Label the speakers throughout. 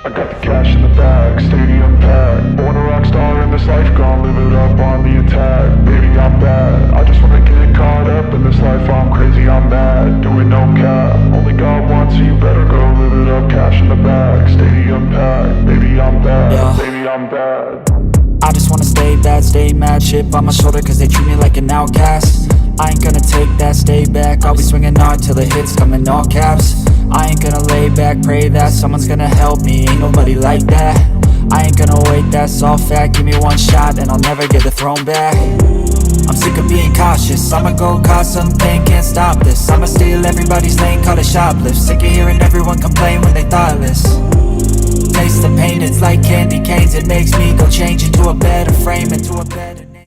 Speaker 1: I got the cash in the bag, stadium packed. Born a rock star in this life, gon' live it up on the attack. Baby, I'm bad, I just wanna get caught up in this life. I'm crazy, I'm mad, doing no cap. Only God wants, so you better go live it up. Cash in the bag, stadium packed. Baby, I'm bad,
Speaker 2: Yeah.
Speaker 1: baby, I'm bad.
Speaker 2: I just wanna stay bad, stay mad. Chip on my shoulder cause they treat me like an outcast. I ain't gonna take that, stay back. I'll be swinging hard till the hits come in all caps. I ain't gonna lay back, pray that someone's gonna help me. Ain't nobody like that. I ain't gonna wait, that's all fact. Give me one shot and I'll never get the throne back. I'm sick of being cautious, I'ma go cause something, can't stop this. I'ma steal everybody's lane, call it shoplift. Sick of hearing everyone complain when they thoughtless. Taste the pain, it's like candy canes. It makes me go change into a better frame, into a better name.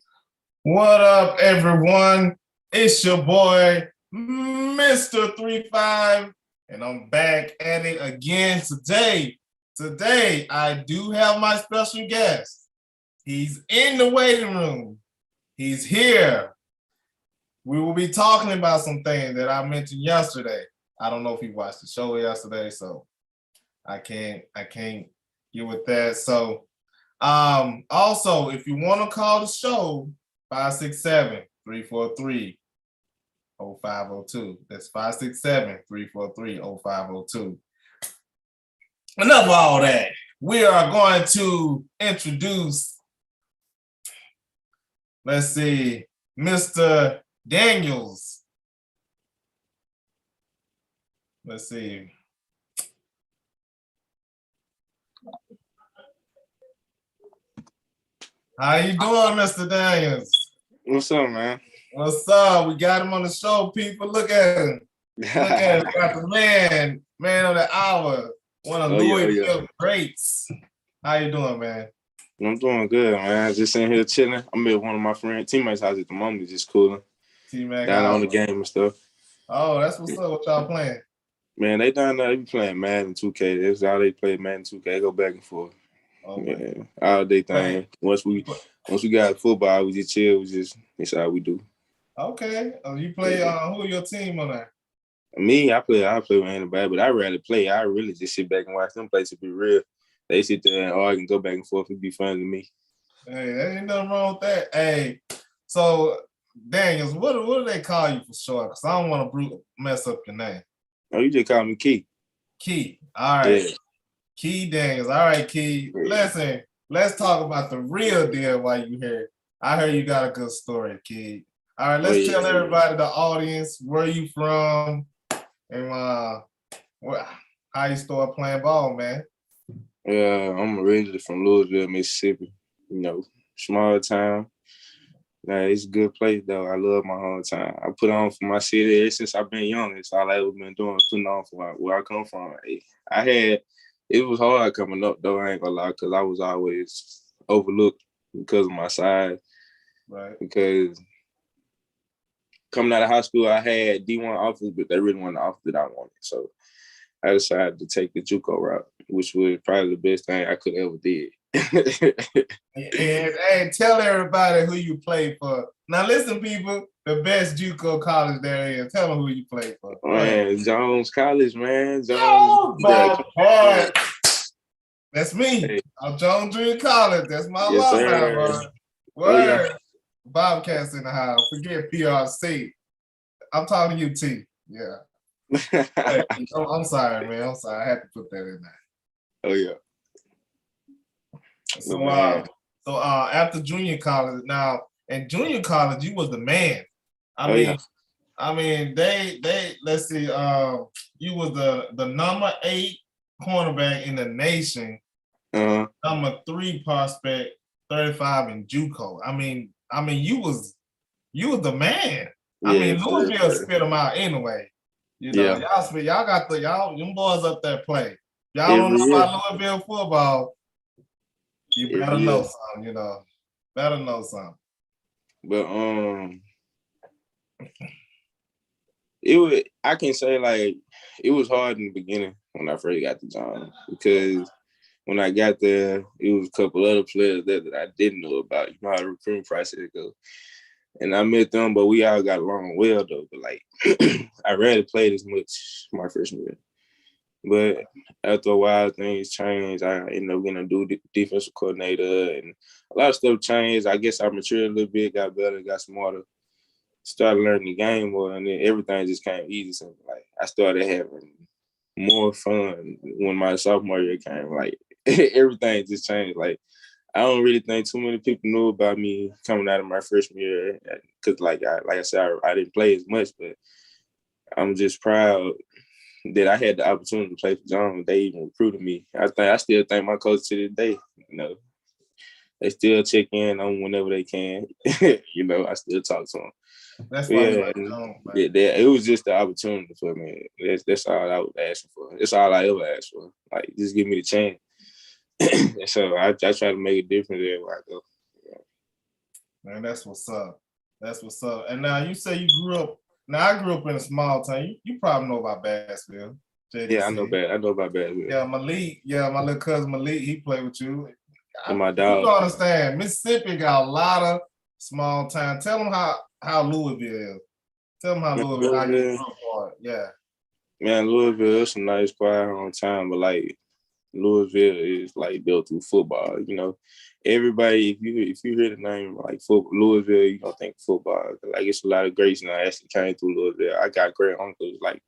Speaker 3: What up, everyone? It's your boy, Mr. 35, and I'm back at it again today. Today, I do have my special guest. He's in the waiting room. He's here. We will be talking about some things that I mentioned yesterday. I don't know if he watched the show yesterday, so I can't get with that. So also, if you want to call the show, 567-343-0502. That's 567-343-0502. Enough of all that. We are going to introduce, let's see, Mr. Daniels. Let's see. How you doing, Mr. Daniels?
Speaker 4: What's up, man?
Speaker 3: What's up? We got him on the show, people. Look at him. Look at him. Got the man of the hour, one of Louisville greats. How you doing, man?
Speaker 4: I'm doing good, man. Just in here chilling. I'm at one of my teammates' house at the moment, just cooling.
Speaker 3: T-Mac
Speaker 4: down on the game and stuff.
Speaker 3: Oh, that's what's up. What y'all playing?
Speaker 4: Man, they down there. They be playing Madden 2K. That's all they play, Madden 2K. They go back and forth.
Speaker 3: Oh,
Speaker 4: yeah, all day thing. Once we got football, we just chill. That's how we do.
Speaker 3: Okay. You play? Who are your team on that?
Speaker 4: Me, I play with anybody, but I rarely play. I really just sit back and watch them play. To be real, they sit there and argue and go back and forth. It'd be fun to me.
Speaker 3: Hey, there ain't nothing wrong with that. Hey, so Daniels, what do they call you for short? Because I don't want to mess up your name.
Speaker 4: Oh, you just call me Key.
Speaker 3: Key. All right.
Speaker 4: Yeah.
Speaker 3: Key Daniels. All right, Key. Yeah. Listen, let's talk about the real deal while you here. I heard you got a good story, Key. All right, let's tell everybody, the audience, where you from and how you start playing ball, man.
Speaker 4: I'm originally from Louisville, Mississippi. You know, small town. Nah, it's a good place though. I love my hometown. I put on for my city ever since I've been young. It's all I ever been doing, putting on for where I come from. It was hard coming up though, I ain't gonna lie, because I was always overlooked because of my size.
Speaker 3: Right.
Speaker 4: Because coming out of high school, I had D1 offers, but they really wanted the offer that I wanted. So I decided to take the JUCO route, which was probably the best thing I could ever did.
Speaker 3: and tell everybody who you played for. Now listen, people, the best JUCO college there is. Tell them who you played for.
Speaker 4: Man, Jones College, man. Jones.
Speaker 3: That's me. Hey. I'm Jones Junior College. That's my alumni, bro.
Speaker 4: Word.
Speaker 3: Yeah. Bobcats in the house. Forget PRC. I'm talking to you, T. Yeah. Hey, I'm sorry, man. I'm sorry. I had to put that in there.
Speaker 4: Oh yeah.
Speaker 3: So after junior college, now in junior college, you was the man. I mean, they let's see, you was the number 8 cornerback in the nation, number 3 prospect, 35 in JUCO. I mean, you was the man. I mean, Louisville spit them out anyway. You know, y'all got them boys up there play. Y'all don't know about Louisville football. You better know something, you know. Better know something.
Speaker 4: But I can say like it was hard in the beginning when I first got the job, because when I got there, it was a couple other players there that I didn't know about. You know how the recruiting process goes. And I met them, but we all got along well though. But like I rarely played as much my freshman year. But after a while, things changed. I ended up getting a defensive coordinator, and a lot of stuff changed. I guess I matured a little bit, got better, got smarter, started learning the game more, and then everything just came easy. So, like, I started having more fun when my sophomore year came. Like, everything just changed. Like, I don't really think too many people knew about me coming out of my freshman year because, like I said, I didn't play as much, but I'm just proud that I had the opportunity to play for John. They even recruited me. I still thank my coach to this day. You know, they still check in on whenever they can. You know, I still talk to them.
Speaker 3: That's
Speaker 4: But
Speaker 3: why you
Speaker 4: yeah,
Speaker 3: like Jones, man.
Speaker 4: it was just the opportunity for me. That's all I was asking for. That's all I ever asked for. Like, just give me the chance. And so I try to make a difference everywhere I go.
Speaker 3: Man, that's what's up. That's what's up. And now you say you grew up. Now I grew up in a small town. You probably know about Bassville, JDC.
Speaker 4: Yeah, I know about Bassville.
Speaker 3: Yeah, Malik. Yeah, my little cousin Malik. He played with you.
Speaker 4: And my
Speaker 3: You
Speaker 4: dog.
Speaker 3: don't understand. Mississippi got a lot of small town. Tell them how Louisville is. Tell them how Louisville. How you grew up on it. Yeah.
Speaker 4: Man, Louisville is a nice, quiet hometown, but like Louisville is like built through football. You know, everybody, if you hear the name like Louisville, you don't think football. Like, it's a lot of greats that actually came through Louisville. I got great uncles like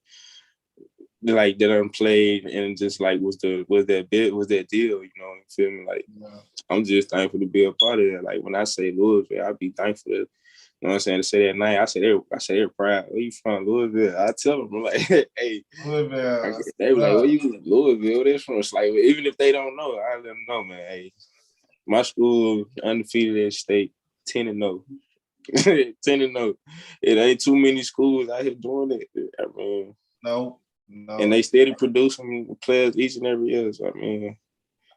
Speaker 4: that done played and just like was that deal. You know, you feel me? Like,
Speaker 3: Yeah.
Speaker 4: I'm just thankful to be a part of it. Like, when I say Louisville, I be thankful to. You know what I'm saying? To say that name, I say they're proud. Where you from, Louisville? I tell them, I'm like, hey,
Speaker 3: Louisville.
Speaker 4: they were like, where you from? Louisville? They're from. It's like, even if they don't know, I let them know, man. Hey, my school undefeated in state, 10-0. 10-0. It ain't too many schools out here doing it. I mean,
Speaker 3: No.
Speaker 4: and they steady producing players each and every year. So I mean,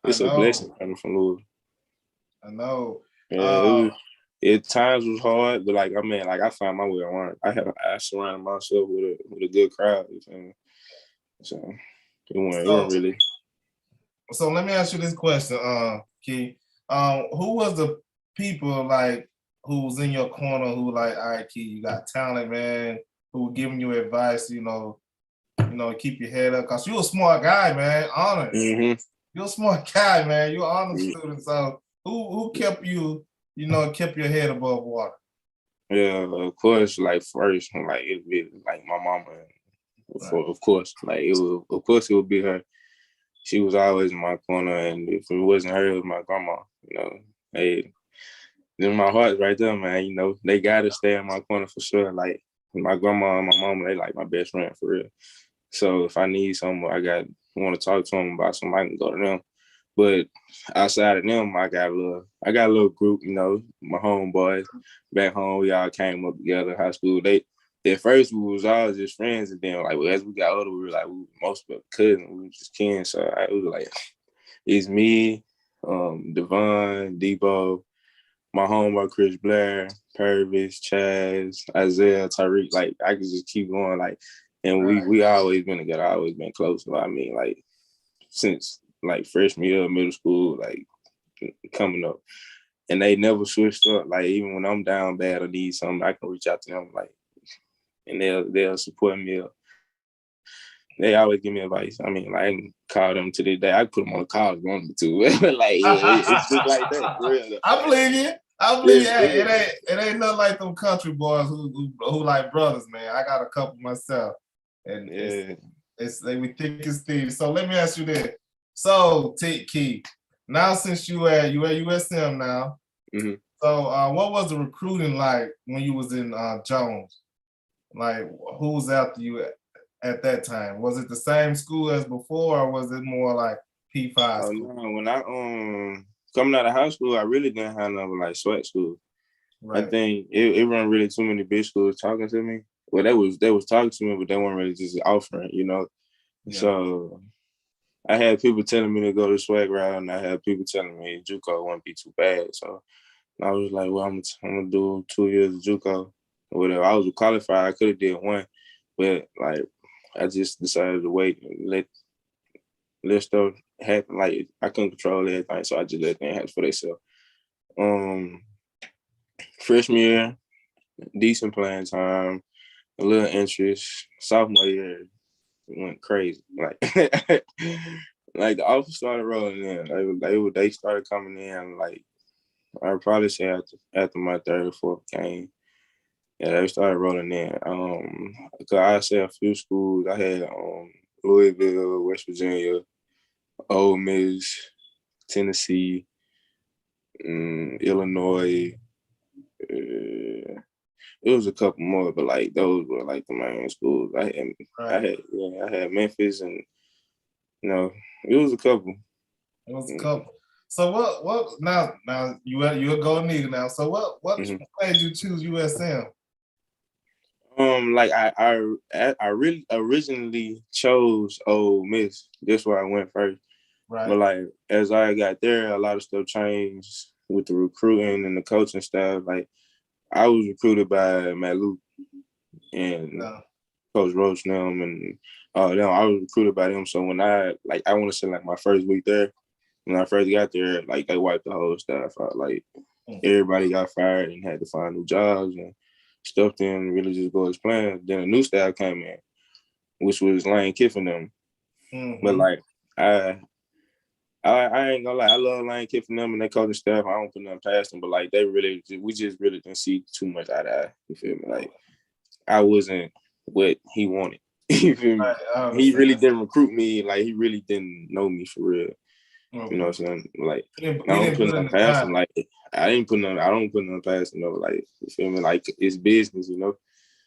Speaker 4: it's a blessing coming from Louisville.
Speaker 3: I know.
Speaker 4: Yeah, it times was hard, but like, I mean, like, I found my way around. I surrounded myself with a good crowd. You feel me? So it wasn't really.
Speaker 3: So let me ask you this question, Key. Who was the people like who was in your corner who like, all right, Key, you got talent, man, who were giving you advice, you know, keep your head up. Cause you're a smart guy, man. Honest.
Speaker 4: Mm-hmm.
Speaker 3: You're a smart guy, man. You're an honest student. So who kept you, kept your head above water?
Speaker 4: Yeah, of course, like first, like it'd be like my mama. Of course, like it would be her. She was always in my corner, and if it wasn't her, it was my grandma. You know, hey, then my heart's right there, man. You know, they gotta stay in my corner for sure. Like, my grandma and my mama, they like my best friend for real. So if I need something, want to talk to them about something, I can go to them. But outside of them, I got a little group. You know, my homeboys back home. We all came up together, high school. At first we was all just friends, and then like as we got older, we were like most of us cousins. We were just kids. So it was like, it's me, Devon, Debo, my homeboy Chris Blair, Purvis, Chaz, Isaiah, Tyreek. Like, I could just keep going. Like, and we always been together, always been close. So, I mean, like, since like freshman year of middle school, like coming up, and they never switched up. Like, even when I'm down bad or need something, I can reach out to them, like, and they'll support me. They always give me advice. I mean, like, I can call them to this day. I put them on the call if you want me to. Like, it's just like that, for real.
Speaker 3: I believe you. I believe it ain't nothing like them country boys who like brothers, man. I got a couple myself, and it's we think it's thieves. So let me ask you this. So Key, now since you at USM now,
Speaker 4: mm-hmm.
Speaker 3: So what was the recruiting like when you was in Jones? Like, who was after you at that time? Was it the same school as before, or was it more like P5 school?
Speaker 4: No, when I coming out of high school, I really didn't have nothing like sweat school. Right. I think it wasn't really too many big schools talking to me. Well, they was talking to me, but they weren't really just offering, you know. Yeah. So I had people telling me to go the swag route, and I had people telling me JUCO wouldn't be too bad. So I was like, well, I'm gonna do 2 years of JUCO. Whatever. I was qualified. I could have did one, but like, I just decided to wait and let stuff happen. Like, I couldn't control everything, so I just let them happen for themselves. Freshman year, decent playing time, a little interest. Sophomore year, went crazy. Like, like the offers started rolling in. They started coming in. Like, I'd probably say after my third or fourth game, yeah, they started rolling in. Cause I said a few schools. I had Louisville, West Virginia, Ole Miss, Tennessee, Illinois. It was a couple more, but like those were like the main schools. I had Memphis, and it was a couple.
Speaker 3: It was a couple. So what now you're a Golden Eagle now. So what made you choose USM?
Speaker 4: Like I really originally chose Ole Miss. That's where I went first.
Speaker 3: Right.
Speaker 4: But like as I got there, a lot of stuff changed with the recruiting and the coaching staff. Like I was recruited by Matt Luke and Coach Roach and them, and I was recruited by them. So when I want to say like my first week there, when I first got there, like they wiped the whole staff out. Like everybody got fired and had to find new jobs, and stuff didn't really just go as planned. Then a new staff came in, which was Lane Kiffin them. But like I ain't gonna lie, I love Lane Kiffin them and their coaching staff. I don't put nothing past them, but like we just really didn't see too much eye to eye. You feel me? Like I wasn't what he wanted. You feel me? Right, he really didn't recruit me. Like he really didn't know me for real. You know what I'm saying? Like I don't put nothing past him. Like I don't put nothing past him. Like you feel me? Like it's business.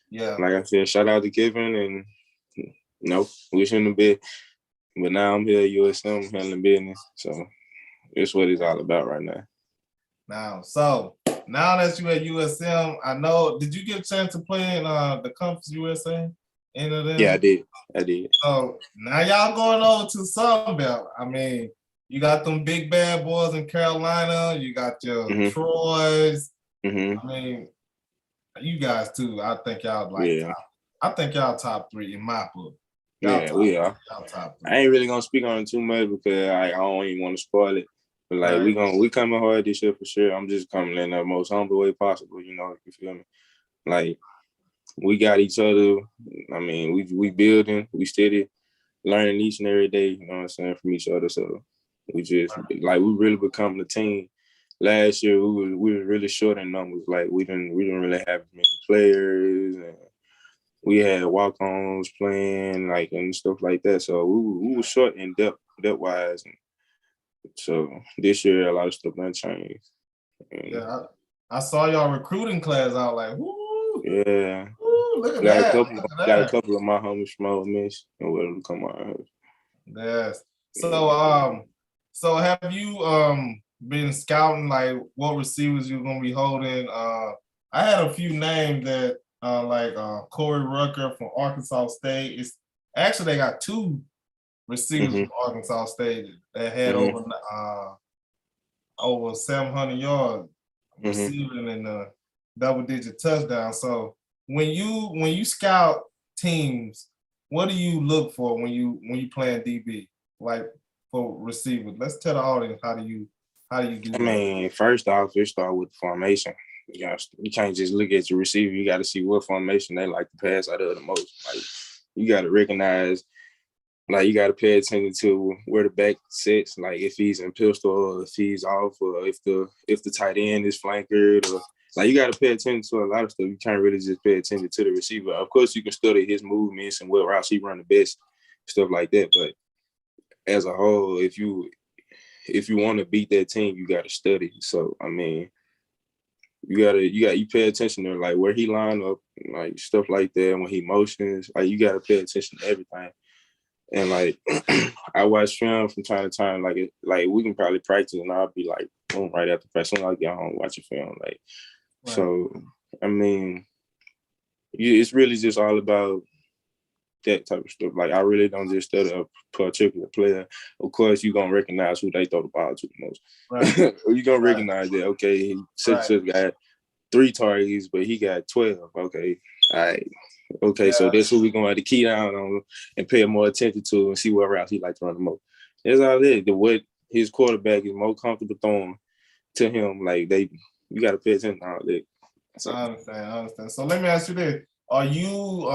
Speaker 3: Yeah.
Speaker 4: Like I said, shout out to Kiffin, and wish him the best. But now I'm here at USM handling business. So it's what it's all about right now.
Speaker 3: Now that you're at USM, I know, did you get a chance to play in the Conference USA?
Speaker 4: Yeah, I did.
Speaker 3: So now y'all going over to Sunbelt. I mean, you got them big bad boys in Carolina. You got your Troys. I mean, you guys too. I think y'all I think y'all top 3 in my book.
Speaker 4: We are. I ain't really gonna speak on it too much because I don't even want to spoil it. But like we coming hard this year for sure. I'm just coming in the most humble way possible. You feel me? Like we got each other. I mean, we building, we steady, learning each and every day. You know what I'm saying, from each other. So we just like we really become a team. Last year we were really short in numbers. Like we didn't really have many players, and we had walk-ons playing, like, and stuff like that. So we were short in depth-wise. And so this year, a lot of stuff done changed.
Speaker 3: Yeah, I saw y'all recruiting class. I was like, woo!
Speaker 4: Yeah.
Speaker 3: Woo, look at that.
Speaker 4: Got a couple of my homies from Ole Miss and willing to come out.
Speaker 3: Yes. So have you been scouting like what receivers you're gonna be holding? I had a few names that like Corey Rucker from Arkansas State. It's actually they got 2 receivers from Arkansas State that had over 700 yards receiving and double-digit touchdown. So when you scout teams, what do you look for when you playing DB, like for receivers? Let's tell the audience how do you do that?
Speaker 4: I mean, first off, you start with the formation. You can't just look at your receiver. You got to see what formation they like to pass out of the most. Like you got to recognize, like you got to pay attention to where the back sits. Like if he's in pistol, or if he's off, or if the tight end is flankered, or like you got to pay attention to a lot of stuff. You can't really just pay attention to the receiver. Of course, you can study his movements and what routes he run the best, stuff like that. But as a whole, if you want to beat that team, you got to study. So I mean, you pay attention to like where he line up, like stuff like that. When he motions, like you got to pay attention to everything. And like I watch film from time to time. Like we can probably practice, and I'll be like, boom, right after practice, I'll get home watching film. Like, so I mean, it's really just all about that type of stuff. Like I really don't just study a particular player. Of course, you're gonna recognize who they throw the ball to the most. Right. You're gonna recognize that, okay, he got 3 targets, but he got 12. Okay. All right. Okay, so that's who we're gonna have to key down on and pay more attention to and see what routes he likes to run the most. That's all it is. What his quarterback is more comfortable throwing to him, like you gotta pay attention to all that. So,
Speaker 3: I understand. So let me ask you this. Are you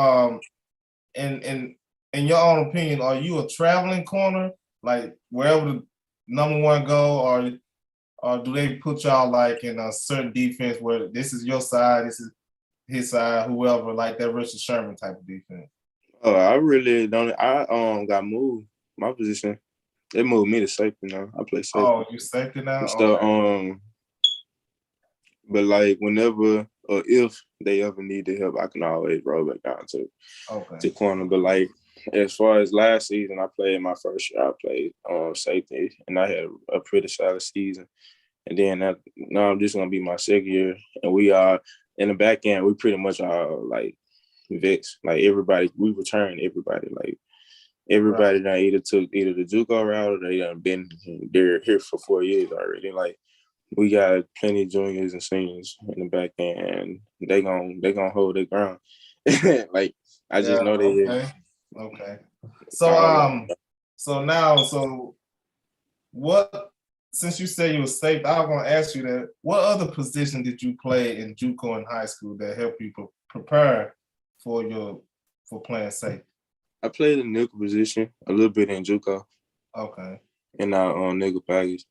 Speaker 3: in in your own opinion, are you a traveling corner, like wherever the number one go, or do they put y'all like in a certain defense where this is your side, this is his side, whoever, like that Richard Sherman type of defense?
Speaker 4: Oh, I really don't. I got moved. My position, they moved me to safety now. I play safety.
Speaker 3: Oh, you safety now?
Speaker 4: So
Speaker 3: Okay.
Speaker 4: but like whenever or if they ever need the help, I can always roll back down to corner. But like as far as last season, I played my first year. I played safety, and I had a pretty solid season. And then now this is gonna be my second year, and we are in the back end. We pretty much are like vets. Like everybody, we return everybody. Like everybody that either took the JUCO route or they done been they're here for 4 years already. Like we got plenty of juniors and seniors in the back end, and they gonna hold their ground. Like I just know they.
Speaker 3: Okay. So what? Since you say you were safe, I was gonna ask you that. What other position did you play in JUCO in high school that helped you prepare for playing safe?
Speaker 4: I played a nickel position a little bit in JUCO.
Speaker 3: Okay.
Speaker 4: In our nickel package.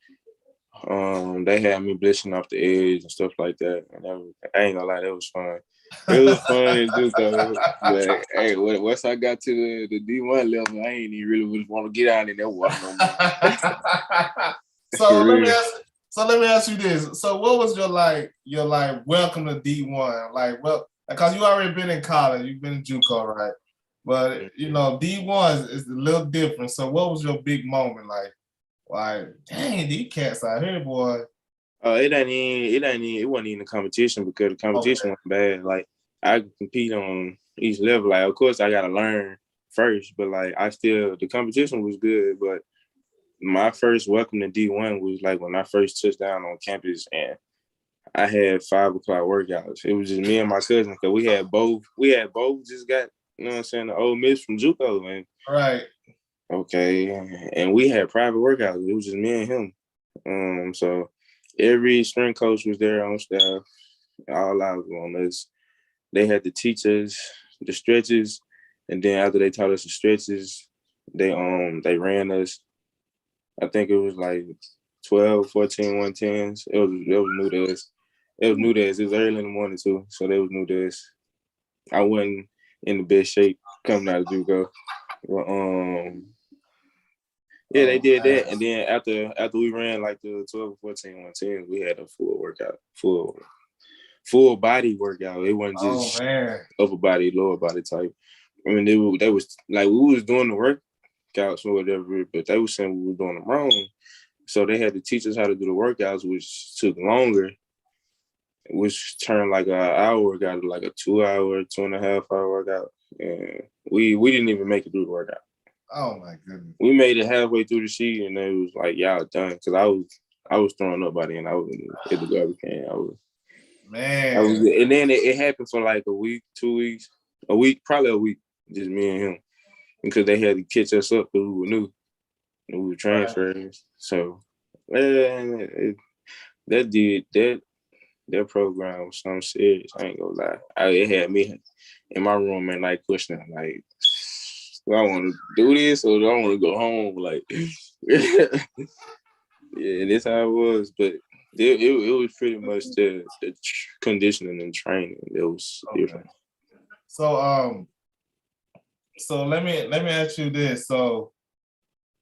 Speaker 4: They had me blitzing off the edge and stuff like that. And I ain't gonna lie, that was fun. It was fun in JUCO. But hey, once I got to the D1 level, I ain't even really want to get out in that water no more.
Speaker 3: So let me ask you this. So what was your welcome to D1? Like, well, because you already been in college, you've been in JUCO, right? But you know, D1 is a little different. So what was your big moment like, dang, these cats out here, boy.
Speaker 4: It wasn't even a competition because the competition wasn't bad. Like I could compete on each level. Like of course I gotta learn first, but like the competition was good, but my first welcome to D1 was like when I first touched down on campus and I had 5 o'clock workouts. It was just me and my cousin because we had both just got, you know what I'm saying, the Ole Miss from JUCO, man.
Speaker 3: Right.
Speaker 4: Okay. And we had private workouts. It was just me and him. So every strength coach was there on staff. All eyes were on us. They had to teach us the stretches, and then after they taught us the stretches, they ran us. I think it was like 12, 14, 110s. It was new to us. It was new to us. It was early in the morning too, so they was new to us. I wasn't in the best shape coming out of JUCO. But, yeah, they did that, and then after we ran like the 12 or 14 110s, we had a full workout, full body workout. It wasn't just upper body, lower body type. I mean, they was like we was doing the workouts or whatever, but they was saying we were doing them wrong. So they had to teach us how to do the workouts, which took longer, which turned like an hour workout to like a 2 hour, 2.5 hour workout. And we didn't even make it through the workout.
Speaker 3: Oh my goodness.
Speaker 4: We made it halfway through the season and it was like, y'all done. Cause I was throwing up by then. I was in the garbage can. And then it happened for like a week, 2 weeks, probably a week, just me and him. Because they had to catch us up because we were new. And we were transferring. Right. So that program was something serious. I ain't gonna lie. It had me in my room at night questioning, like, do I want to do this or do I want to go home? Like, yeah, that's how it was. But it was pretty much the conditioning and training. It was different.
Speaker 3: So let me ask you this. So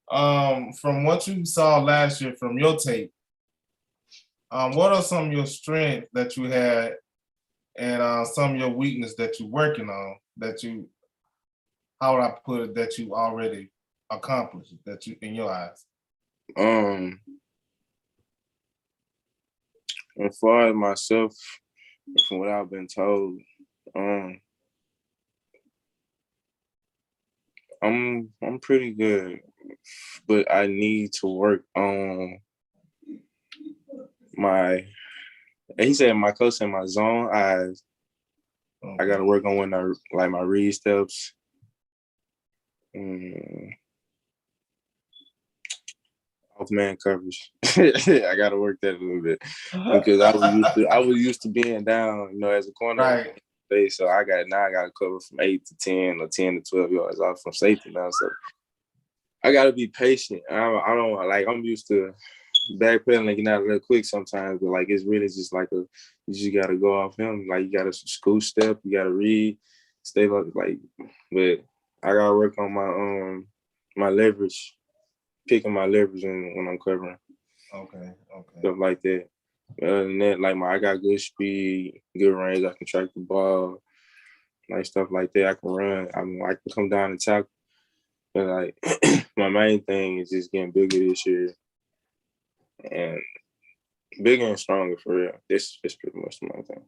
Speaker 3: from what you saw last year from your tape, what are some of your strengths that you had and some of your weakness that you're working on that you, how would I put it, that you already accomplished, that you, in your eyes?
Speaker 4: As far as myself, from what I've been told, I'm pretty good, but I need to work on he said my coach said my zone eyes. I gotta work on when my read steps. Off man coverage. I gotta work that a little bit because I was used to being down, as a corner.
Speaker 3: Right.
Speaker 4: place. So I got to cover from 8 to 10 or 10 to 12 yards off from safety now. So I got to be patient. I don't like. I'm used to backpedaling and getting out real quick sometimes, but like it's really just like you just got to go off him. Like you got to school step. You got to read, stay like. But I got to work on my leverage, picking my leverage when I'm covering.
Speaker 3: Okay.
Speaker 4: Stuff like that. Other than that, like I got good speed, good range. I can track the ball, like stuff like that. I can run. I can come down and tackle. But like my main thing is just getting bigger this year and bigger and stronger for real. This is pretty much my thing.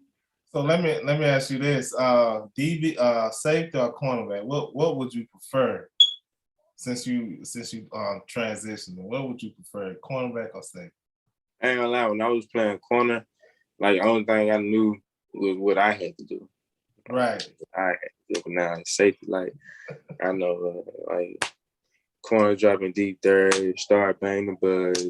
Speaker 3: So let me ask you this: DB, safety or cornerback? What would you prefer? Since you transitioned, what would you prefer, cornerback or safety?
Speaker 4: I ain't gonna lie, when I was playing corner, like the only thing I knew was what I had to do.
Speaker 3: Right.
Speaker 4: I had to do. Now safety, like I know, like corner dropping deep third, start banging buds,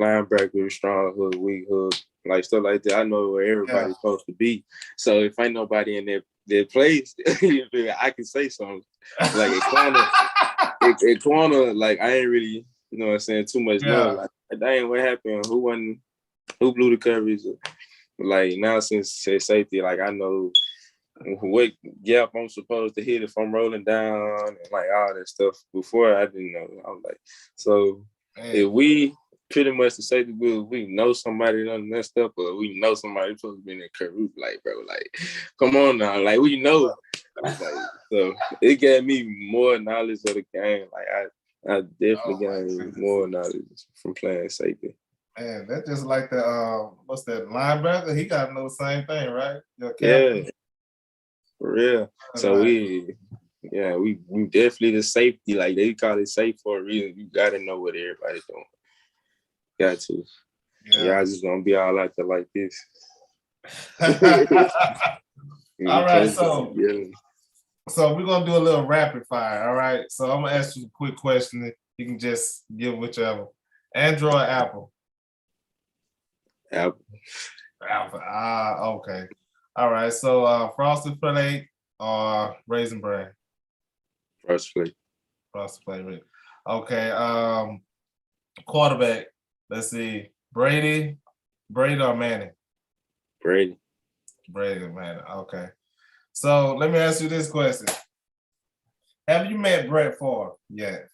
Speaker 4: linebacker, strong hook, weak hook, like stuff like that. I know where everybody's supposed to be. So if ain't nobody in their place, I can say something. Like a corner, like I ain't really, you know what I'm saying, too much love. Like that ain't what happened. Who blew the coverage? Like now since safety, like I know what gap I'm supposed to hit if I'm rolling down and like all that stuff. Before I didn't know. I was like, so if we pretty much the safety we know somebody done messed up or we know somebody supposed to be in that curve, we like, bro, like, come on now. Like we know. Like, so it gave me more knowledge of the game. Like I definitely gained more knowledge from playing safety.
Speaker 3: Man, that's just like the what's that linebacker? He got to know the same thing, right?
Speaker 4: Yeah, for real. So we definitely the safety. Like they call it safe for a reason. You got to know what everybody's doing. Got to. Yeah, I just gonna be all out there like this.
Speaker 3: All right, so we're gonna do a little rapid fire. All right, so I'm gonna ask you a quick question. You can just give whichever. Android, Apple.
Speaker 4: Apple.
Speaker 3: Okay. All right. So Frosted Flake or Raisin Bran?
Speaker 4: Frosted
Speaker 3: Flake. Okay. Quarterback. Let's see. Brady or Manning?
Speaker 4: Brady
Speaker 3: or Manning. Okay. So let me ask you this question. Have you met Brett Favre yet?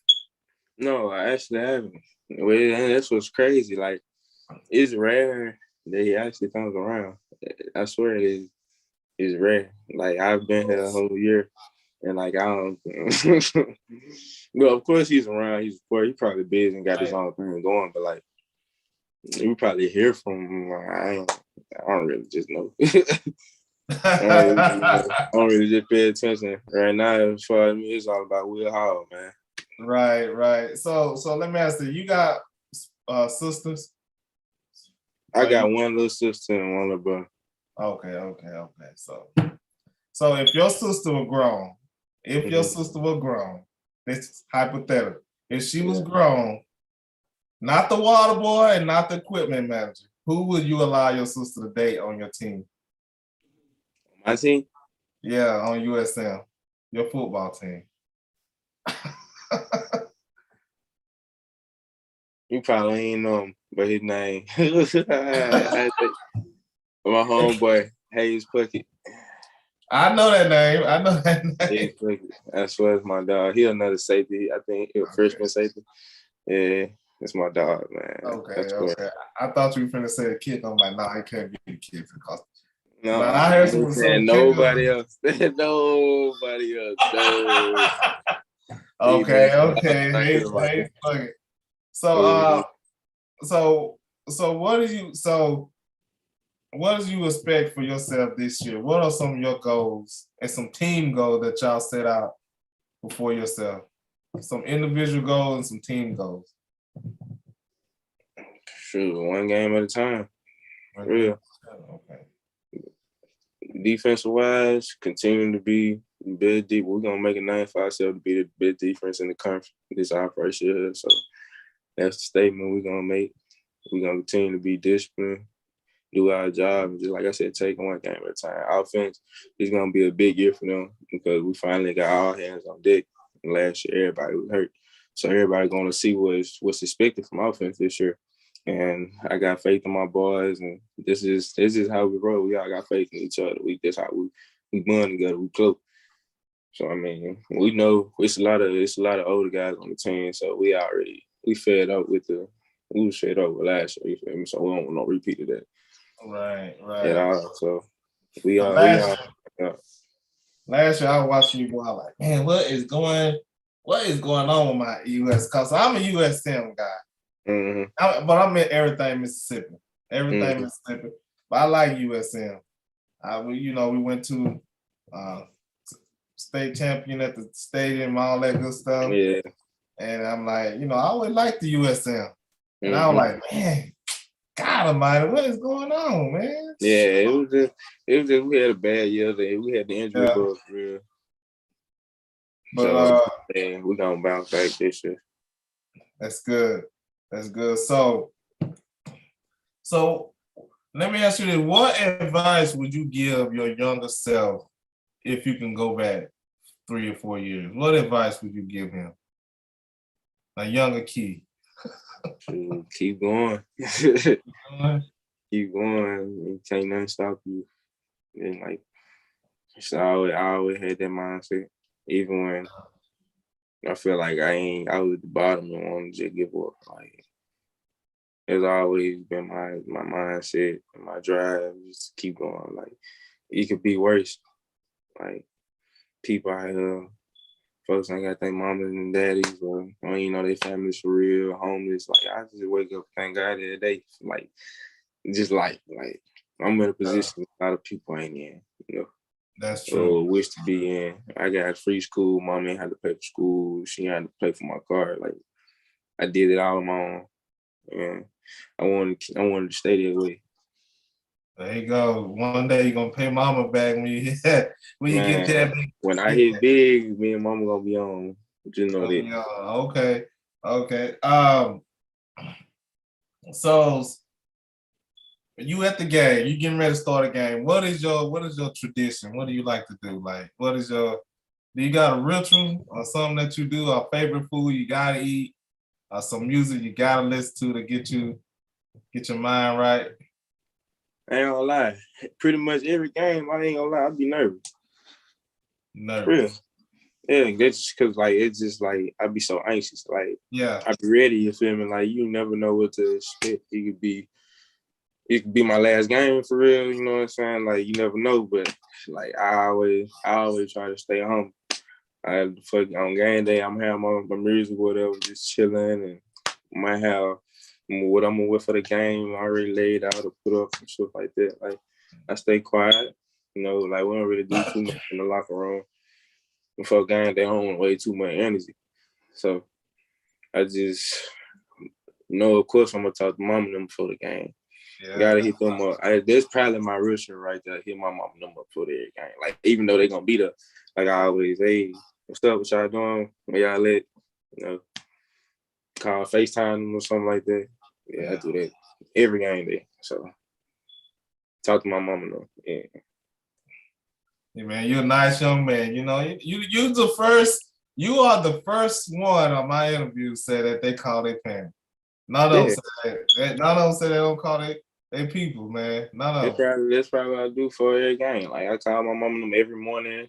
Speaker 4: No, I actually haven't. Well, that's what's crazy. Like, it's rare that he actually comes around. I swear it is. It's rare. Like, I've been here a whole year, and like I don't. Well, of course he's around. He's probably busy and got his own thing going. But like, we probably hear from him. I don't really just know. I don't really just pay attention right now. As far as me, it's all about Will Hall, man.
Speaker 3: Right. So let me ask you. You got sisters?
Speaker 4: I got one little sister and one little brother.
Speaker 3: Okay. So if your sister were grown, this is hypothetical. If she was grown, not the water boy and not the equipment manager, who would you allow your sister to date on your team?
Speaker 4: My team?
Speaker 3: Yeah, on USM, your football team.
Speaker 4: You probably ain't know him, but his name. My homeboy, Hayes Puckett.
Speaker 3: I know that name.
Speaker 4: Hayes Puckett. I swear it's my dog. He another safety. I think he's a freshman safety. Yeah, it's my dog, man.
Speaker 3: Okay. I thought you were finna say a kid. I'm like, nah, he can't be a kid because.
Speaker 4: No,
Speaker 3: but I heard some
Speaker 4: nobody else. Nobody else. No.
Speaker 3: Okay. Hayes Puckett. So what do you expect for yourself this year? What are some of your goals and some team goals that y'all set out before yourself? Some individual goals and some team goals.
Speaker 4: Shoot, one game at a time. Real.
Speaker 3: Okay.
Speaker 4: Defensive wise, continuing to be big deep. We're gonna make a 9-5-7 to be the best defense in the conference. This is our first year, so that's the statement we're gonna make. We're gonna continue to be disciplined, do our job, and just like I said, take one game at a time. Offense is gonna be a big year for them because we finally got all hands on deck. And last year, everybody was hurt, so everybody gonna see what's expected from offense this year. And I got faith in my boys, and this is how we roll. We all got faith in each other. That's how we bond together. We close. So I mean, we know it's a lot of older guys on the team. So we fed up with we was fed up with last year. You feel me? So we don't want no repeat of that.
Speaker 3: Right.
Speaker 4: At all. So we are.
Speaker 3: Last year I was watching you go. I'm like, man, what is going on with my US? Cause I'm a USM guy.
Speaker 4: Mm-hmm.
Speaker 3: But I'm in everything Mississippi. Mississippi. But I like USM. We went to state champion at the stadium, all that good stuff.
Speaker 4: Yeah.
Speaker 3: And I'm like, I always liked the USM. And I was like, man, God Almighty, what is going on, man?
Speaker 4: Yeah, it was just we had a bad year. We had the injury bug for real.
Speaker 3: But
Speaker 4: we're gonna bounce back this year.
Speaker 3: That's good. So let me ask you this: what advice would you give your younger self if you can go back 3 or 4 years? What advice would you give him? A younger kid.
Speaker 4: Keep going. Keep going. Can't nothing stop you. And like, I always had that mindset. Even when I feel like I was at the bottom and wanted to just give up. Like, it's always been my mindset and my drive just keep going. Like, it could be worse. Like, people out here, folks ain't got their mamas and daddies, or their families for real, homeless. Like, I just wake up, thank God every day. Like, just like I'm in a position a lot of people ain't in,
Speaker 3: That's true.
Speaker 4: Or wish to be in. I got free school. Mom ain't had to pay for school. She had to pay for my car. Like, I did it all on my own. And I wanted to stay that way.
Speaker 3: There you go. One day you're gonna pay mama back when you get that.
Speaker 4: When I hit big, me and mama gonna be on. Just know that.
Speaker 3: Okay. So you at the game, you getting ready to start a game. What is your tradition? What do you like to do? Like, do you got a ritual or something that you do, a favorite food you gotta eat, or some music you gotta listen to get your mind right?
Speaker 4: I ain't gonna lie. Pretty much every game, I ain't gonna lie, I be nervous. Real. Yeah, that's just because, like, it's just, like, I be so anxious. Like, I be ready, you feel me? Like, you never know what to expect. It could be my last game for real, you know what I'm saying? Like, you never know, but, like, I always try to stay humble. On game day, I'm having my music or whatever, just chilling, and might have what I'm gonna wear for the game already laid out or put up and stuff like that. Like, I stay quiet, like, we don't really do too much in the locker room. Before game, they don't want to waste too much energy. So I just of course, I'm gonna talk to mom and them before the game. Yeah. Gotta hit them up. That's probably my ritual right there. Hit my mom and them up before the game. Like, even though they're gonna beat us, like I always, hey, what's up? What y'all doing? Where y'all at? Call FaceTime them or something like that. Yeah, I do that every game day. So talk to my mom and them. Yeah.
Speaker 3: Yeah, man, you're a nice young man. You are the first one on my interview said that they call their parents. None of them say that. None of them say they don't call their people, man. None of them.
Speaker 4: That's probably what I do for every game. Like, I call my mom and them every morning.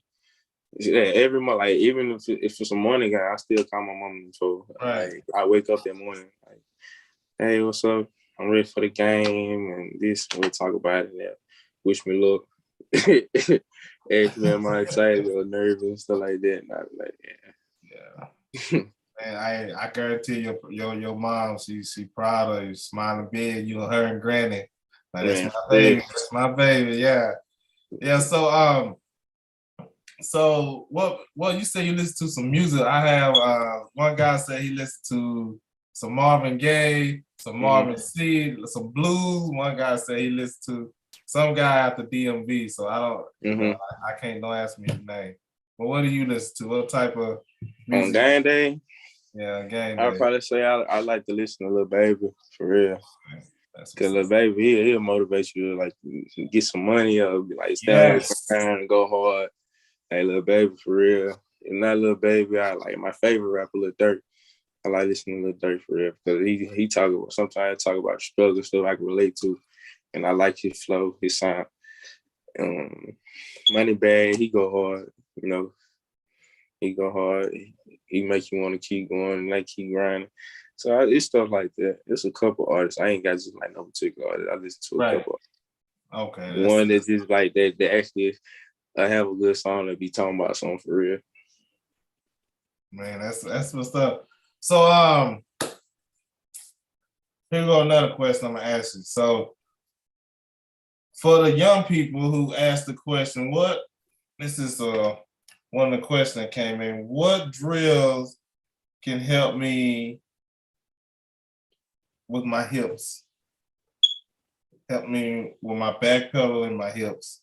Speaker 4: Yeah, every month. Like, even if it's a morning game, I still call my mom and them. So like, I wake up that morning like, hey, what's up? I'm ready for the game and this. And we'll talk about it. And wish me luck. Ask me, am I excited or nervous and stuff like that? And I was like,
Speaker 3: yeah. Man, I guarantee your mom, she proud of you, smiling big, you and her and granny. Like, that's my baby. That's my baby. Yeah. Yeah. So what you say you listen to some music. I have one guy said he listened to some Marvin Gaye, some Marvin C, some blues. One guy said he listened to some guy at the DMV. So I don't I can't, don't ask me his name. But what do you listen to? What type of music?
Speaker 4: On game day?
Speaker 3: Yeah, game day.
Speaker 4: I'd probably say I like to listen to Lil Baby, for real. Cause little baby, he'll motivate you to like get some money or be like stand
Speaker 3: Yes.
Speaker 4: and go hard. Hey, little baby, for real. And that little baby, I like my favorite rapper, Lil Durk. I like listening to Lil Durk for real because he talk about sometimes talk about struggle stuff I can relate to, and I like his flow, his sound. Money Bag, he go hard, you know. He go hard. He make you want to keep going and like keep grinding. So it's stuff like that. There's a couple artists. I ain't got just like no particular artist. I listen to a couple.
Speaker 3: Okay.
Speaker 4: One that's just like that actually I have a good song that be talking about something for real.
Speaker 3: Man, that's what's up. So here go another question I'm gonna ask you. So for the young people who asked the question, this is one of the questions that came in. What drills can help me with my hips? Help me with my back pedal and my hips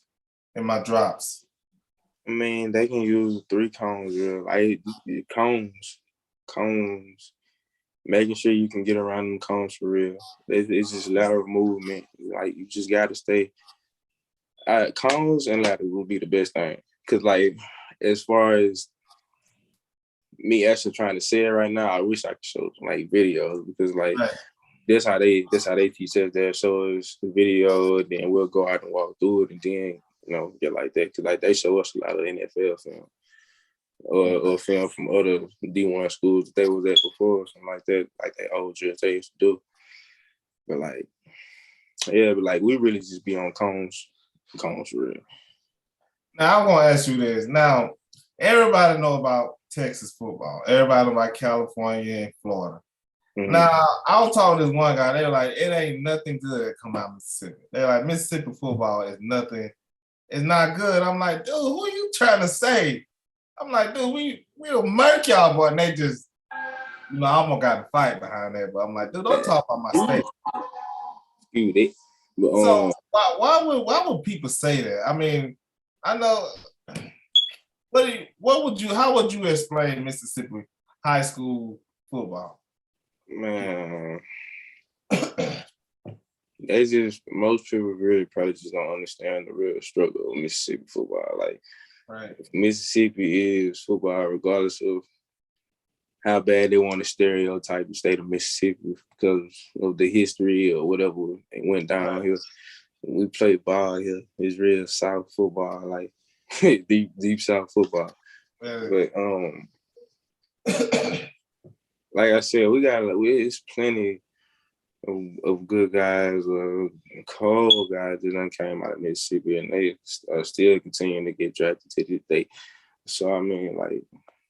Speaker 3: and my drops.
Speaker 4: I mean, they can use 3 cones, like cones, making sure you can get around them cones for real. It's just lateral movement. Like you just gotta stay. Cones and lateral will be the best thing. Cause like as far as me actually trying to say it right now, I wish I could show like videos because like that's how they teach us. They'll show us the video, and then we'll go out and walk through it, and then get like that. Cause like they show us a lot of NFL film or film from other D1 schools that they was at before, or something like that, like they old drills they used to do. But like, yeah, but like we really just be on cones for real.
Speaker 3: Now I'm gonna ask you this. Now everybody know about Texas football. Everybody know about California and Florida. Mm-hmm. Now I was talking to this one guy. They're like, it ain't nothing good that come out of Mississippi. They're like, Mississippi football is nothing. It's not good. I'm like, dude, who are you trying to say? I'm like, dude, we'll murk y'all, boy. And they just, I almost got a fight behind that. But I'm like, dude, don't talk about my state. So why would people say that? I mean, I know. How would you explain Mississippi high school football?
Speaker 4: Man, most people really probably just don't understand the real struggle of Mississippi football. Like, Mississippi is football, regardless of how bad they want to stereotype the state of Mississippi because of the history or whatever it went down here. We play ball here. It's real South football, like deep South football. But like I said, it's plenty of good guys or cold guys that done came out of Mississippi, and they are still continuing to get drafted to this day. So I mean, like,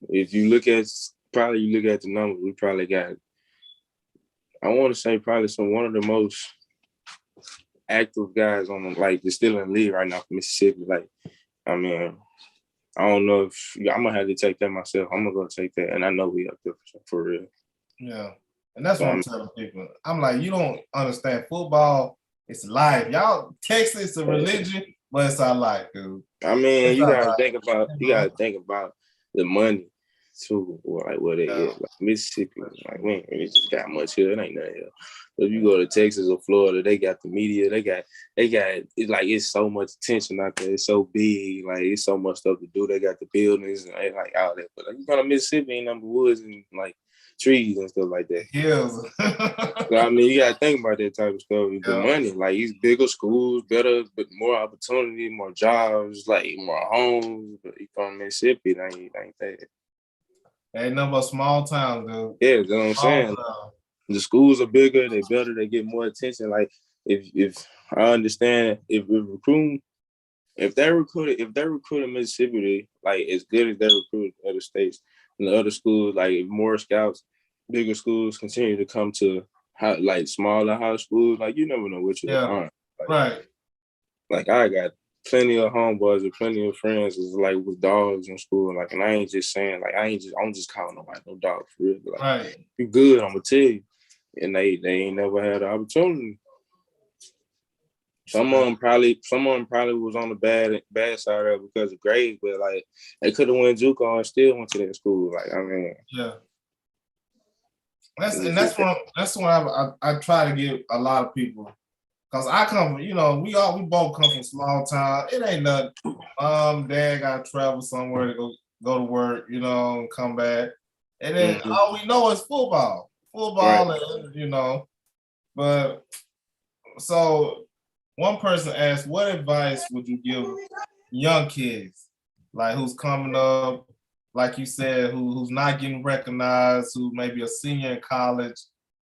Speaker 4: if you look at the numbers, we probably got, I want to say probably one of the most active guys on like they're still in the league right now for Mississippi. Like, I mean, I don't know if I'm gonna have to take that myself. I'm gonna go take that, and I know we up there for real.
Speaker 3: Yeah, and that's what I'm telling people. I'm like, you don't understand football. It's life. Y'all, Texas is a religion, but it's our life, dude.
Speaker 4: I mean, you gotta think about the money too, like where they is. Like Mississippi, like we ain't really just got much here. It ain't nothing here. But if you go to Texas or Florida, they got the media. They got it's like it's so much attention out there. It's so big. Like it's so much stuff to do. They got the buildings and like all that. But like you go to Mississippi, ain't number woods and like trees and stuff like that.
Speaker 3: Hills.
Speaker 4: So I mean, you gotta think about that type of stuff. The money, like these bigger schools, better, but more opportunity, more jobs, like more homes. But you from Mississippi, it ain't that.
Speaker 3: Ain't nothing but small towns, dude.
Speaker 4: Yeah, you know what I'm saying. The schools are bigger, they better, they get more attention. Like if I understand, if they're recruiting Mississippi, like as good as they recruit other states and the other schools, like if more scouts, bigger schools continue to come to like smaller high schools, like you never know what you'll find. Like,
Speaker 3: right.
Speaker 4: Like I got plenty of homeboys and plenty of friends is like with dogs in school. Like, and I ain't just saying like I'm just calling nobody no dog for real. But, like, you good, I'm gonna tell you. And they ain't never had the opportunity. Some of them probably was on the bad side of it because of grades, but like they could have went JUCO and still went to that school. Like, I mean,
Speaker 3: That's when I try to give a lot of people, because I come from, we both come from small town. It ain't nothing. Dad got to travel somewhere to go to work, and come back, and then all we know is football,
Speaker 4: Right.
Speaker 3: and But so one person asked, what advice would you give young kids, like who's coming up, like you said, who's not getting recognized, who may be a senior in college?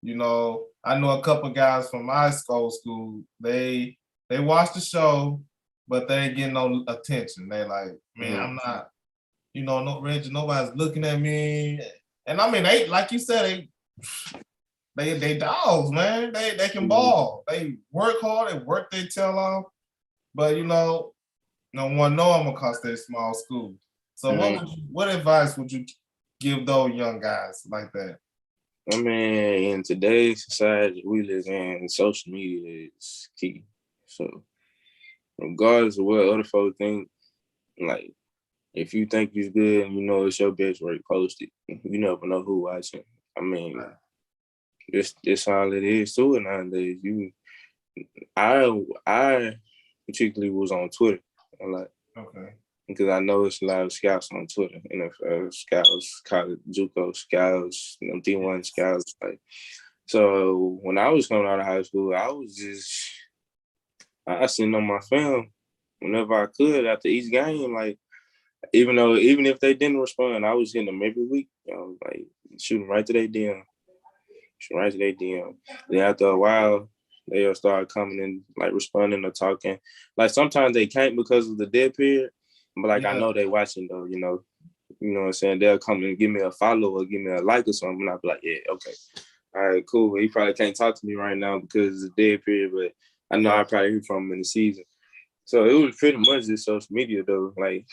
Speaker 3: I know a couple guys from my school. They watch the show, but they ain't getting no attention. They like, man, I'm not, no Reggie, nobody's looking at me. And I mean, they, like you said, they dogs, man. They can ball. They work hard. They work their tail off. But no one know I'm because they're small school. So what advice would you give those young guys like that?
Speaker 4: I mean, in today's society we live in, social media is key. So regardless of what other folks think, like if you think you're good and it's your best work, post it. You never know who watching. I mean, it's all it is to it nowadays. I particularly was on Twitter a lot.
Speaker 3: Okay.
Speaker 4: Because I know it's a lot of scouts on Twitter, NFL scouts, college JUCO scouts, D1 scouts. Like, so when I was coming out of high school, I seen on my film whenever I could after each game. Like, even if they didn't respond, I was hitting them every week. Like shooting right to their DM. Then after a while, they'll start coming and like responding or talking. Like sometimes they can't because of the dead period. But like I know they watching though, you know what I'm saying? They'll come and give me a follow or give me a like or something, and I'll be like, yeah, okay. All right, cool. He probably can't talk to me right now because it's a dead period, but I know I'll probably hear from him in the season. So it was pretty much just social media though. Like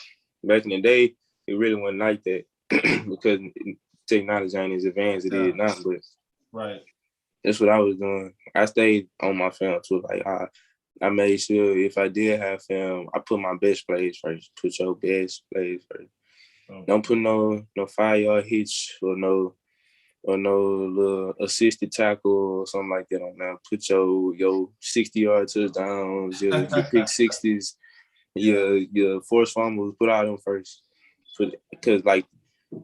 Speaker 4: back in the day, it really wasn't like that because technology ain't as advanced as it is now, but
Speaker 3: right.
Speaker 4: That's what I was doing. I stayed on my film too. Like I made sure if I did have film, I put my best plays first. Put your best plays first. Don't put no 5-yard hitch or no little assisted tackle or something like that on there. Put your 60-yard touchdowns, your pick 60s, your forced fumbles. Put all them first, because like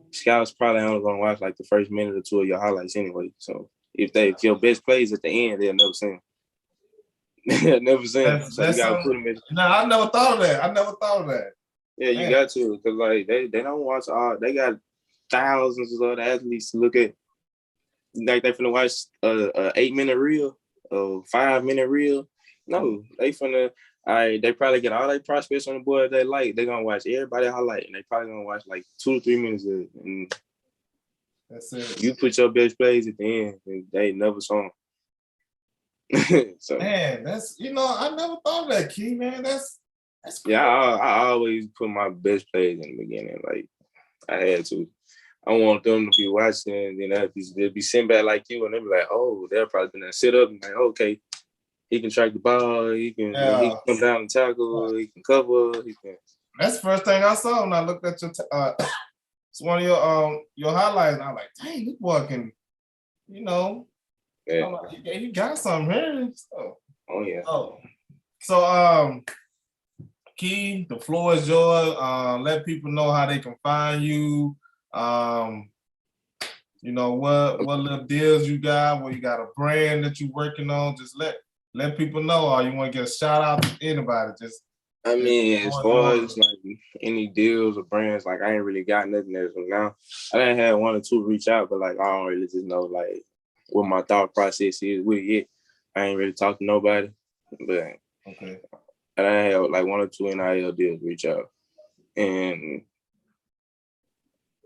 Speaker 4: scouts probably only gonna watch like the first minute or two of your highlights anyway. So if your best plays at the end, they'll never see them. They'll never see them. So you gotta put them in.
Speaker 3: No, I never thought of that.
Speaker 4: Yeah, you got to, because like they don't watch all. They got thousands of other athletes to look at. Like they finna watch a 8-minute reel, a 5-minute reel. No, they finna. They probably get all their prospects on the board they like. They're gonna watch everybody highlight, and they probably gonna watch like 2 to 3 minutes of it. And
Speaker 3: that's it.
Speaker 4: You put your best plays at the end, and they never saw them. So
Speaker 3: man, that's I never thought of that, Key, man. That's cool.
Speaker 4: Yeah, I always put my best plays in the beginning. Like I had to. I want them to be watching, and then they'll be sitting back like you, and they'll be like, "Oh, they're probably gonna sit up and like, okay, he can track the ball, he can come down and tackle, he can cover, he can."
Speaker 3: That's the first thing I saw when I looked at your. It's one of your highlights, and I'm like, "Dang, this boy can,
Speaker 4: Yeah.
Speaker 3: Like, he got something here." So,
Speaker 4: oh yeah.
Speaker 3: So Key, the floor is yours. Let people know how they can find you. What little deals you got, where you got a brand that you're working on. Just let people know, or you want to get a shout out to anybody.
Speaker 4: I mean, as far as like any deals or brands, like I ain't really got nothing as of now. I done had 1 or 2 reach out, but like I don't really just know like what my thought process is with it. I ain't really talked to nobody, but
Speaker 3: okay.
Speaker 4: I done had like 1 or 2 NIL deals reach out, and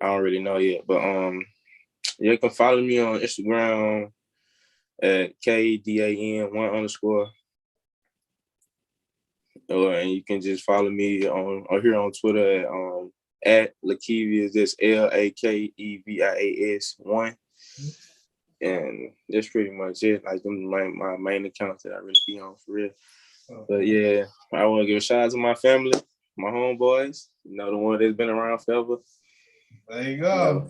Speaker 4: I don't really know yet. But you can follow me on Instagram at KDAN1_. And you can just follow me here on Twitter at Lakevias. That's LAKEVIAS 1. And that's pretty much it. Like them my main accounts that I really be on for real. But yeah, I want to give a shout out to my family, my homeboys. The one that's been around forever.
Speaker 3: There you go.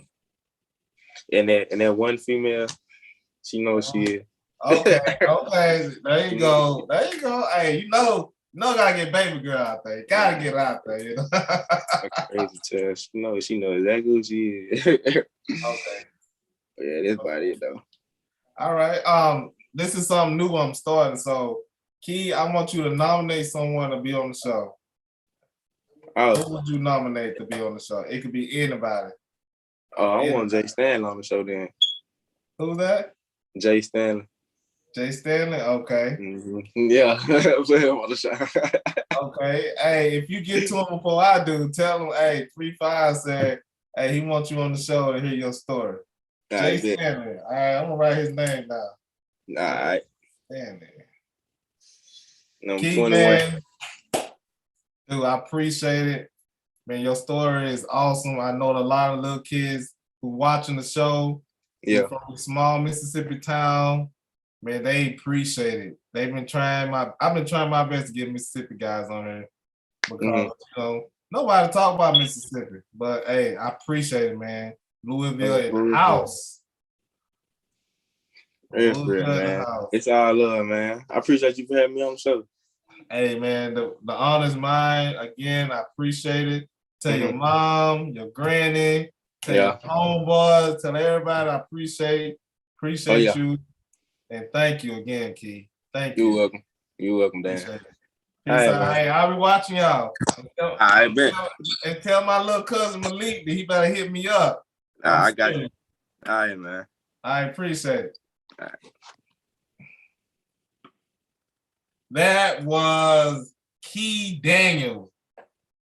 Speaker 4: And that one female, she knows she is.
Speaker 3: Okay. There you go. Hey, you know, gotta get baby girl out there. You gotta get out there, you know.
Speaker 4: Crazy child. She knows exactly who she is. Okay. Yeah, that's about it though.
Speaker 3: All right. This is something new I'm starting. So, Key, I want you to nominate someone to be on the show.
Speaker 4: Oh.
Speaker 3: Who would you nominate to be on the show? It could be anybody.
Speaker 4: Oh, I want Jay Stanley on the show then.
Speaker 3: Who's that?
Speaker 4: Jay Stanley.
Speaker 3: Jay Stanley? Okay.
Speaker 4: Mm-hmm. Yeah, play him on the show.
Speaker 3: Okay. Hey, if you get to him before I do, tell him, hey, 3-5 said, hey, he wants you on the show to hear your story. Jay Stanley. All right, I'm gonna write his name down.
Speaker 4: All right.
Speaker 3: Stanley.
Speaker 4: Number
Speaker 3: Keith,
Speaker 4: 21.
Speaker 3: man, dude, I appreciate it. Man, your story is awesome. I know a lot of little kids who watching the show.
Speaker 4: Yeah.
Speaker 3: From a small Mississippi town. Man, they appreciate it. I've been trying my best to get Mississippi guys on there because you know nobody talk about Mississippi. But hey, I appreciate it, man. Louisville in the house.
Speaker 4: It's real, man. It's all love, man. I appreciate you for having me on the show.
Speaker 3: Hey, man, the honor's mine. Again, I appreciate it. Tell your mom, your granny, tell your homeboys, tell everybody I appreciate you. And thank you again, Key. Thank you.
Speaker 4: You're welcome. You're welcome, Dan.
Speaker 3: Hey, I'll be watching y'all.
Speaker 4: I bet.
Speaker 3: And tell my little cousin Malik that he better hit me up.
Speaker 4: I got you. All right, man.
Speaker 3: I appreciate it.
Speaker 4: All right.
Speaker 3: That was Key Daniels.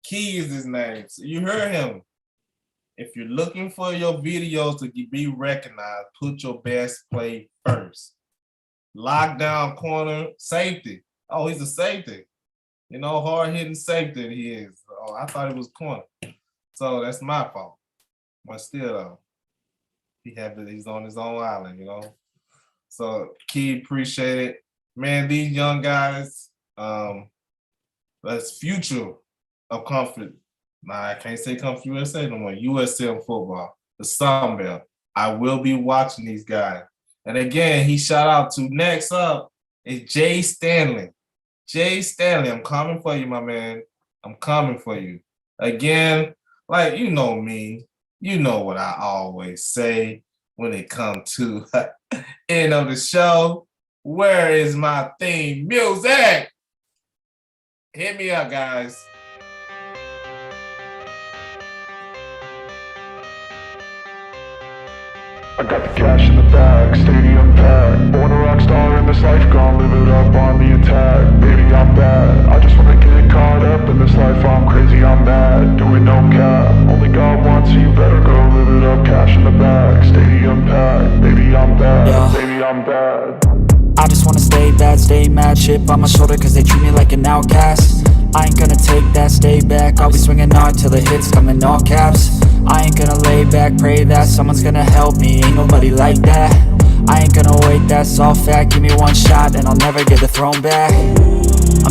Speaker 3: Key is his name. So you heard him. If you're looking for your videos to be recognized, put your best play first. Lockdown corner, safety. Oh, he's a safety. You know, hard-hitting safety he is. Oh, I thought it was corner. So that's my fault. But still, he's on his own island, you know. So, Key, appreciate it. Man, these young guys, that's future of Comfort. Nah, I can't say Comfort USA no more. USM football, the Sun Belt. I will be watching these guys. And again, he shout out to next up is Jay Stanley. Jay Stanley, I'm coming for you, my man. I'm coming for you. Again, like you know me, you know what I always say when it comes to end of the show. Where is my theme music? Hit me up, guys.
Speaker 1: I got the cash in the bag, stadium packed. Born a rock star in this life, gon' live it up on the attack. Baby, I'm bad, I just wanna get caught up in this life. I'm crazy, I'm mad, doing no cap. Only God wants you, better go live it up. Cash in the bag, stadium packed. Baby, I'm bad, baby, I'm bad.
Speaker 2: I just wanna stay bad, stay mad, chip on my shoulder cause they treat me like an outcast. I ain't gonna take that, stay back, I'll be swinging hard till the hits come in all caps. I ain't gonna lay back, pray that someone's gonna help me, ain't nobody like that. I ain't gonna wait, that's all fact, give me one shot and I'll never get the throne back.